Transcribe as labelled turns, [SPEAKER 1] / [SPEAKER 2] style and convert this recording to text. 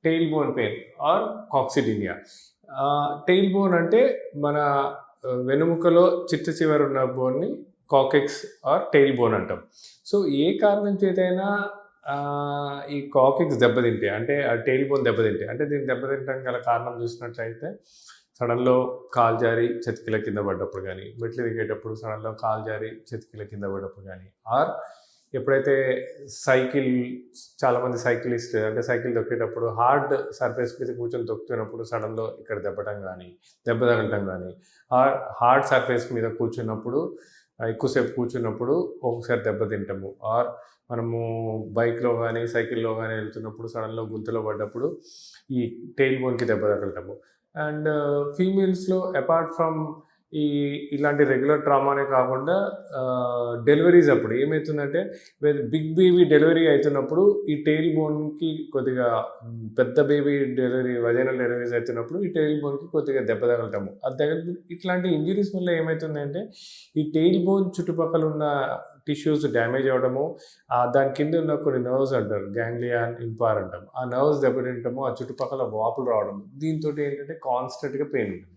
[SPEAKER 1] Tail bone pain or coccydynia. Tail bone అంటే మన వెనుముకలో చిట్ట చివర ఉన్న బోన్ని కాకెక్స్ ఆర్ టెయిల్ బోన్ అంటాం. సో ఏ కారణం చేతైనా ఈ కాకెక్స్ దెబ్బతింటే అంటే ఆ టెయిల్ బోన్ దెబ్బతింటే అంటే దీన్ని దెబ్బతింటం గల కారణం చూసినట్లయితే సడన్లో కాలు జారి చతికిల కింద పడ్డప్పుడు కానీ, మెట్లు దిగేటప్పుడు సడన్లో కాలు జారి చతికిల కింద పడ్డప్పుడు కానీ, ఆర్ ఎప్పుడైతే సైకిల్ చాలామంది సైక్లిస్ట్ అంటే సైకిల్ తొక్కేటప్పుడు హార్డ్ సర్ఫేస్ మీద కూర్చొని తొక్కుతున్నప్పుడు సడన్లో ఇక్కడ దెబ్బ తగలటం కానీ, ఆర్ హార్డ్ సర్ఫేస్ మీద కూర్చున్నప్పుడు ఎక్కువసేపు కూర్చున్నప్పుడు ఒకసారి దెబ్బతింటాము, ఆర్ మనము బైక్లో కానీ సైకిల్లో కానీ వెళ్తున్నప్పుడు సడన్లో గుంతలో పడ్డప్పుడు ఈ టెయిల్ బోన్కి దెబ్బ తగలటము. అండ్ ఫీమేల్స్లో అపార్ట్ ఫ్రమ్ ఇలాంటి రెగ్యులర్ ట్రామానే కాకుండా డెలివరీస్ అప్పుడు ఏమవుతుందంటే బిగ్ బేబీ డెలివరీ అవుతున్నప్పుడు ఈ టెయిల్ బోన్కి కొద్దిగా పెద్ద బేబీ డెలివరీ వజైనల్ డెలివరీస్ అవుతున్నప్పుడు ఈ టెయిల్ బోన్కి కొద్దిగా దెబ్బ తగలటము. అది తగిలి ఇట్లాంటి ఇంజరీస్ వల్ల ఏమవుతుందంటే ఈ టెయిల్ బోన్ చుట్టుపక్కల ఉన్న టిష్యూస్ డ్యామేజ్ అవ్వడము, దాని కింద ఉన్న కొన్ని నర్వ్స్ అంటారు, గ్యాంగ్లియాన్ ఇంపార్ అంటాం, ఆ నర్వ్స్ దెబ్బతింటము, ఆ చుట్టుపక్కల వాపులు రావడం, దీంతో ఏంటంటే కాన్స్టెంట్గా పెయిన్ ఉంటుంది.